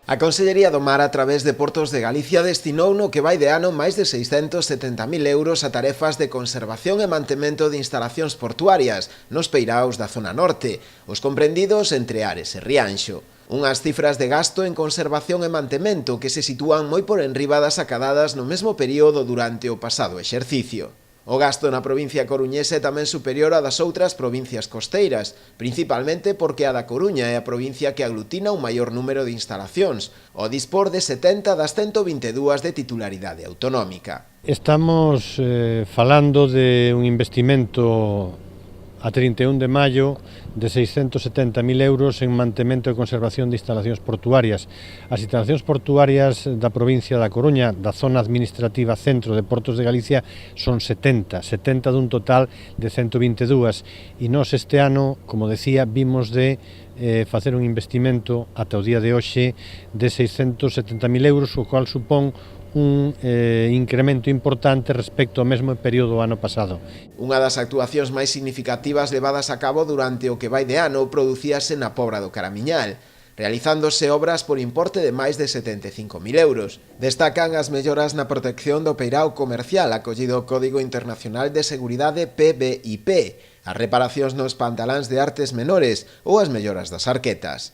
A Consellería do Mar, a través de Portos de Galicia, destinou no que vai de ano máis de 670.000 euros a tarefas de conservación e mantemento de instalacións portuarias nos peiraos da zona norte, os comprendidos entre Ares e Rianxo. Unhas cifras de gasto en conservación e mantemento que se sitúan moi por enriba das acadadas no mesmo período durante o pasado exercicio. O gasto na provincia coruñesa é tamén superior á das outras provincias costeiras, principalmente porque a da Coruña é a provincia que aglutina un maior número de instalacións, ao dispor de 70 das 122 de titularidade autonómica. Estamos falando de un investimento a 31 de maio de 670.000 euros en mantemento e conservación de instalacións portuarias. As instalacións portuarias da provincia da Coruña, da zona administrativa centro de Portos de Galicia, son 70 dun total de 122, e nós este ano, como decía, vimos de facer un investimento ata o día de hoxe de 670.000 euros, o cual supón un incremento importante respecto ao mesmo período do ano pasado. Unha das actuacións máis significativas levadas a cabo durante o que vai de ano producíase na Pobra do Caramiñal, realizándose obras por importe de máis de 75.000 euros. Destacan as melloras na protección do peirao comercial acollido ao Código Internacional de Seguridade PBIP, as reparacións nos pantaláns de artes menores ou as melloras das arquetas.